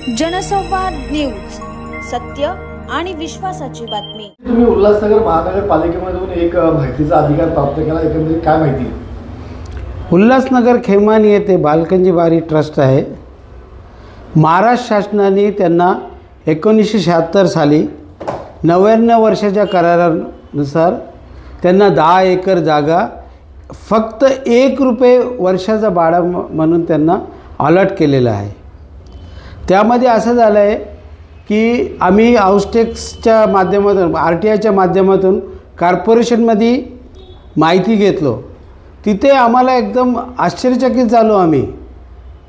जनसंवाद न्यूज, सत्य आणि विश्वासाची बातमी। तुम्ही उल्हासनगर महानगरपालिकेमधून एक माहितीचा अधिकार प्राप्त केला, एकंदरीत काय माहिती? उल्हासनगर खेमानी येथे बालकंजी बारी ट्रस्ट आहे। महाराष्ट्र शासनाने त्यांना 1976 साली 99 वर्षाच्या करारानुसार त्यांना 10 एकर जागा फक्त 1 रुपये वर्षाचा भाडा म्हणून त्यांना अलॉट केलेला आहे। त्यामध्ये असं झालं आहे की आम्ही हाऊसटेक्सच्या माध्यमातून RTIच्या माध्यमातून कॉर्पोरेशनमध्ये माहिती घेतलो। तिथे आम्हाला एकदम आश्चर्यचकित झालो आम्ही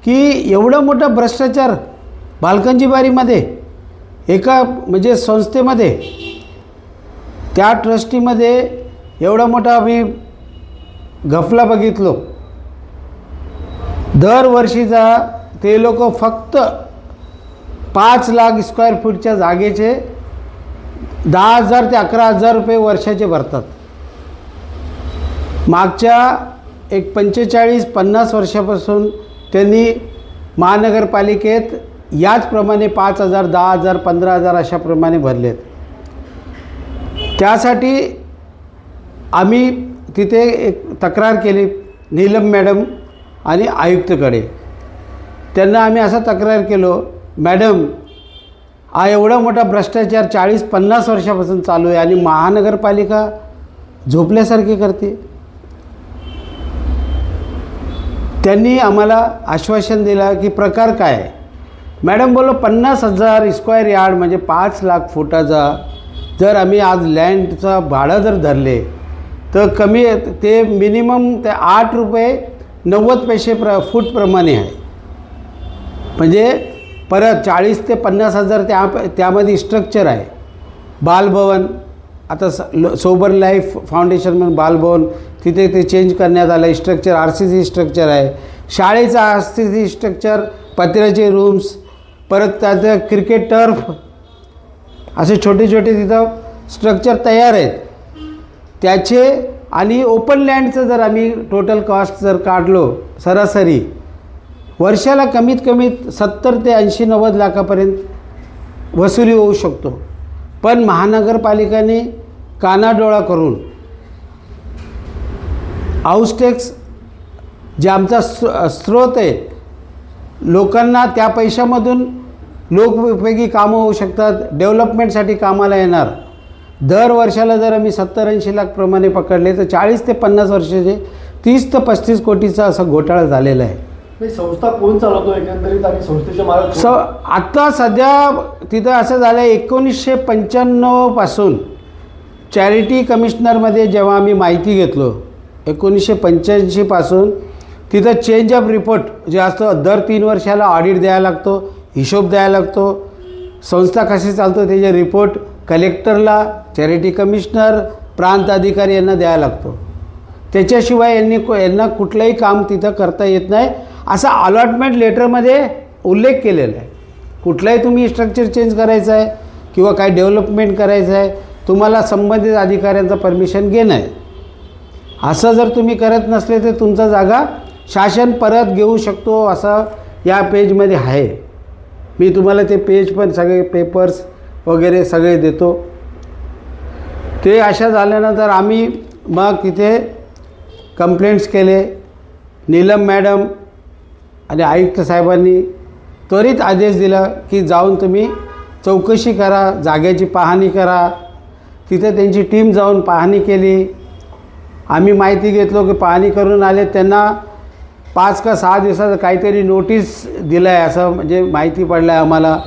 की एवढा मोठा भ्रष्टाचार बालकंजी बारीमध्ये, एका म्हणजे संस्थेमध्ये, त्या ट्रस्टीमध्ये एवढा मोठा आम्ही घपला बघितलो। दरवर्षीचा ते लोक फक्त 5 लाख स्क्वेअर फूटच्या जागेचे 10,000 ते 11,000 रुपये वर्षाचे भरतात। मागच्या एक 45-50 वर्षापासून त्यांनी महानगरपालिकेत याचप्रमाणे 5,000, 10,000, 15,000 अशाप्रमाणे भरलेत। त्यासाठी आम्ही तिथे एक तक्रार केली नीलम मॅडम आणि आयुक्तकडे। त्यांना आम्ही असा तक्रार केलो, मॅडम हा एवढा मोठा भ्रष्टाचार 40-50 वर्षापासून चालू आहे आणि महानगरपालिका झोपल्यासारखी करते। त्यांनी आम्हाला आश्वासन दिलं की प्रकार काय आहे। मॅडम बोलो 50,000 स्क्वेअर यार्ड म्हणजे 5 लाख फुटाचा जर आम्ही आज लँडचा भाडं जर धरले तर कमी ते मिनिमम ते 8 रुपये 90 पैसे फूटप्रमाणे आहे। म्हणजे परत 40 ते 50,000 त्यामध्ये स्ट्रक्चर आहे। बालभवन आता सोबर लाईफ फाउंडेशन म्हणून बालभवन तिथे ते चेंज करण्यात आलं स्ट्रक्चर, RCC स्ट्रक्चर आहे। शाळेचा RCC स्ट्रक्चर, पत्र्याचे रूम्स, परत त्याचं क्रिकेट टर्फ, असे छोटे छोटे तिथं स्ट्रक्चर तयार आहेत त्याचे। आणि ओपन लँडचं जर आम्ही टोटल कॉस्ट जर काढलो सरासरी वर्षाला कमीत कमी 70 ते 80-90 लाखापर्यंत वसुली होऊ शकतो। पण महानगरपालिकेने कानाडोळा करून हाऊसटेक्स जे आमचा स्रोत आहे, लोकांना त्या पैशामधून लोकोपयोगी कामं होऊ शकतात, डेव्हलपमेंटसाठी कामाला येणार। दर वर्षाला जर आम्ही 70-80 लाख प्रमाणे पकडले तर 40 ते 50 वर्षाचे 30 ते 35 कोटीचा असा घोटाळा झालेला आहे। संस्था कोण चालवतो एकंदरीत आणि संस्थेचे मालक? आता सध्या तिथं असं झालं आहे 1995 पासून चॅरिटी कमिशनरमध्ये जेव्हा आम्ही माहिती घेतलो 1985 पासून तिथं चेंज ऑफ रिपोर्ट जे असतं, दर 3 वर्षाला ऑडिट द्यायला लागतो, हिशोब द्यायला लागतो, संस्था कशी चालतो त्याचे रिपोर्ट कलेक्टरला, चॅरिटी कमिशनर, प्रांत अधिकारी यांना द्यायला लागतो। त्याच्याशिवाय यांना कुठलंही काम तिथं करता येत नाही असा अलॉटमेंट लेटरमध्ये उल्लेख केलेला आहे। कुठलाही तुम्ही स्ट्रक्चर चेंज करायचं आहे किंवा काही डेव्हलपमेंट करायचं आहे तुम्हाला संबंधित अधिकाऱ्यांचं परमिशन घेणं आहे। असं जर तुम्ही करत नसले तर तुमचा जागा शासन परत घेऊ शकतो असं या पेजमध्ये आहे। मी तुम्हाला ते पेज पण सगळे पेपर्स वगैरे सगळे देतो। ते अशा झाल्यानंतर आम्ही मग तिथे कंप्लेंट्स केले। नीलम मॅडम आणि आयुक्त साहेबांनी त्वरित आदेश दिला की जाऊन तुम्ही चौकशी करा, जागेची पाहणी करा। तिथे त्यांची टीम जाऊन पाहणी केली। आम्ही माहिती घेतलो की पाहणी करून आले, त्यांना 5 का 6 दिवसाचं काहीतरी नोटीस दिलं आहे असं म्हणजे माहिती पडलं आहे आम्हाला।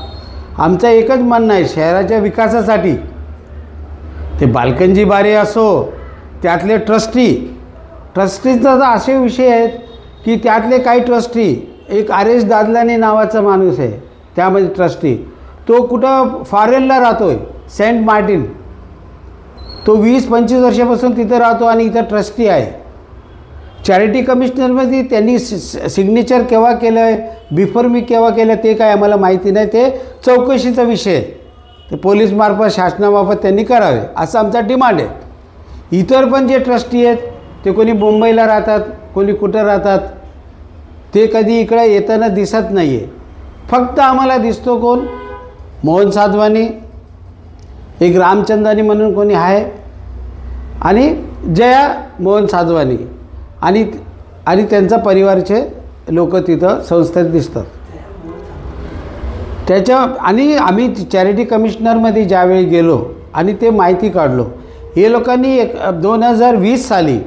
आमचं एकच म्हणणं आहे शहराच्या विकासासाठी ते बालकंजी बारी असो, त्यातले ट्रस्टीचा तर असे विषय आहेत की त्यातले काही ट्रस्टी, एक RS दादलानी नावाचा माणूस आहे त्यामध्ये ट्रस्टी, तो कुठं फॉरेनला राहतो आहे, सेंट मार्टिन। तो 20-25 वर्षापासून तिथं राहतो आणि इथं ट्रस्टी आहे। चॅरिटी कमिशनरमध्ये त्यांनी सिग्नेचर केव्हा केलं आहे, बिफोर मी केव्हा केलं ते काय आम्हाला माहिती नाही, ते चौकशीचा विषय ते पोलीसमार्फत शासनामार्फत त्यांनी करावे असं आमचा डिमांड आहे। इतर पण जे ट्रस्टी आहेत ते कोणी मुंबईला राहतात, कोणी कुठं राहतात, ते कधी इकडे येताना दिसत नाही आहे। फक्त आम्हाला दिसतो कोण, मोहन साधवानी, एक रामचंदानी म्हणून कोणी आहे, आणि जया मोहन साधवानी आणि आणि त्यांचा परिवारचे लोक तिथं संस्थेत दिसतात. आणि आम्ही चॅरिटी कमिशनरमध्ये ज्यावेळी गेलो आणि ते माहिती काढलो, हे लोकांनी 2020 साली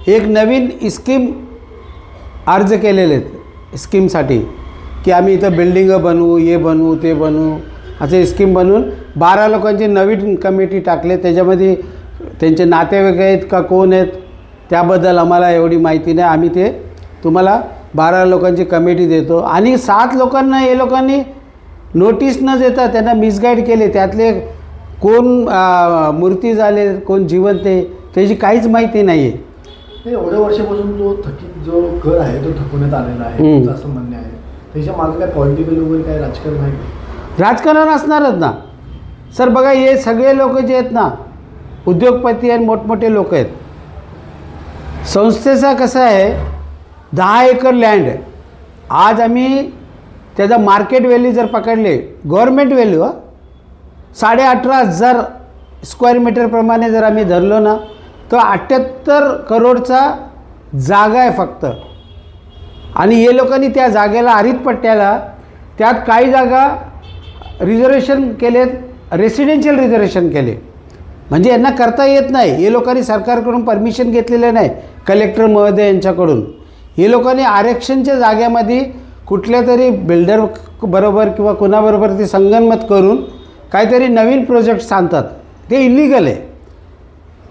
एक नवीन स्कीम अर्ज केलेले आहेत स्कीमसाठी, की आम्ही इथं बिल्डिंगं बनवू, हे बनवू, ते बनवू, असे स्कीम बनवून 12 लोकांची नवीन कमिटी टाकले. त्याच्यामध्ये त्यांचे नातेवाईक आहेत का कोण आहेत त्याबद्दल आम्हाला एवढी माहिती नाही. आम्ही ते तुम्हाला 12 लोकांची कमिटी देतो. आणि 7 लोकांना हे लोकांनी नोटीस न देता त्यांना मिसगाईड केले. त्यातले कोण मूर्ती झाले, कोण जिवंत आहे त्याची काहीच माहिती नाही आहे. एवढ्या वर्षापासून जो थकीत जो कर आहे तो थकवण्यात आलेला आहे असं म्हणणे आहे. त्याच्या मागे काय पॉलिटिकल वगैरे काय राजकारण आहे? राजकारण असणारच ना सर. बघा, हे सगळे लोक जे आहेत ना उद्योगपती आणि मोठमोठे लोक आहेत. संस्थेचा कसं आहे, 10 एकर लँड आज आम्ही त्याचा मार्केट व्हॅल्यू जर पकडले, गव्हर्मेंट व्हॅल्यू 18,500 स्क्वेअर मीटरप्रमाणे जर आम्ही धरलो ना, तर 78 करोडचा जागा आहे फक्त. आणि हे लोकांनी त्या जागेला हरित पट्ट्याला त्यात काही जागा रिझर्वेशन केलेत, रेसिडेन्शियल रिझर्वेशन केले. म्हणजे यांना करता येत नाही. हे लोकांनी सरकारकडून परमिशन घेतलेलं नाही, कलेक्टर महोदय यांच्याकडून. हे लोकांनी आरक्षणच्या जागेमध्ये कुठल्या तरी बिल्डर बरोबर किंवा कोणाबरोबर ते संगनमत करून काहीतरी नवीन प्रोजेक्ट आणतात. ते इलिगल आहे.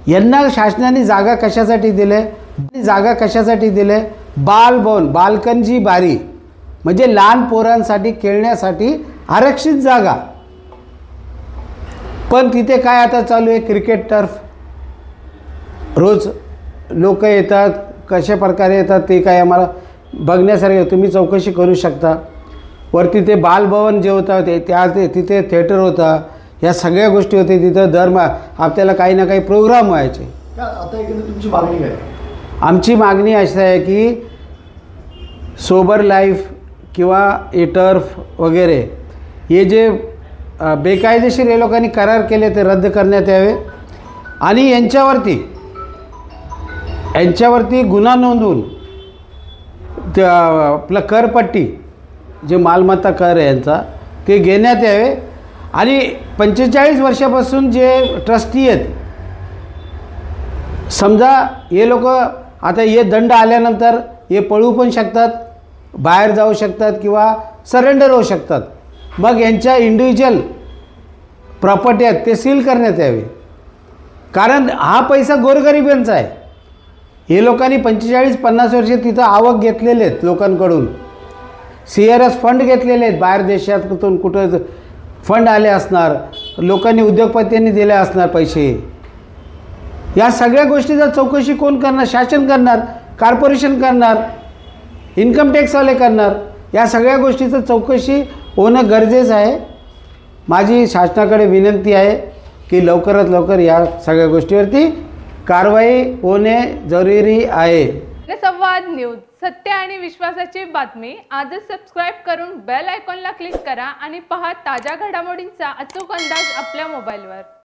यांना शासनाने जागा कशासाठी दिले? जागा कशासाठी दिले? बालभवन, बालकंजी बारी, म्हणजे लहान पोरांसाठी खेळण्यासाठी आरक्षित जागा. पण तिथे काय आता चालू आहे, क्रिकेट टर्फ. रोज लोक येतात, कशा प्रकारे येतात ते काय आम्हाला बघण्यासारखे. तुम्ही चौकशी करू शकता. वरती ते बालभवन जे होतं ते तिथे थिएटर होता, या सगळ्या गोष्टी होते तिथं. दर आपल्याला काही ना काही प्रोग्राम व्हायचे. आता एकंदरीत तुमची मागणी काय? आमची मागणी अशी आहे की सोबर लाईफ किंवा ए टर्फ वगैरे हे जे बेकायदेशीर हे लोकांनी करार केले ते रद्द करण्यात यावे. आणि यांच्यावरती गुन्हा नोंदवून त्या आपलं करपट्टी जे मालमत्ता कर आहे यांचा ते घेण्यात यावे. आणि 45 वर्षापासून जे ट्रस्टी आहेत, समजा हे लोक आता हे दंड आल्यानंतर हे पळू पण शकतात, बाहेर जाऊ शकतात किंवा सरेंडर होऊ शकतात. मग यांच्या इंडिव्हिज्युअल प्रॉपर्टी आहेत ते सील करण्यात यावे. कारण हा पैसा गोरगरिबांचा आहे. हे लोकांनी 45-50 वर्षे तिथं आवक घेतलेले आहेत लोकांकडून. CRS फंड घेतलेले आहेत, बाहेर देशातून कुठं फंड आले असणार, लोकांनी उद्योगपत्यांनी दिले असणार पैसे. या सगळ्या गोष्टीचा चौकशी कोण करणार? शासन करणार, कॉर्पोरेशन करणार, इन्कम टॅक्सवाले करणार. या सगळ्या गोष्टीचं चौकशी होणं गरजेचं आहे. माझी शासनाकडे विनंती आहे की लवकरात लवकर या सगळ्या गोष्टीवरती कारवाई होणे जरुरी आहे. संवाद न्यूज, सत्य आणि विश्वासाची बातमी. आजच सबस्क्राईब करून बेल आयकॉनला क्लिक करा आणि पहा ताज्या घडामोडींचा अचूक अंदाज आपल्या मोबाईलवर.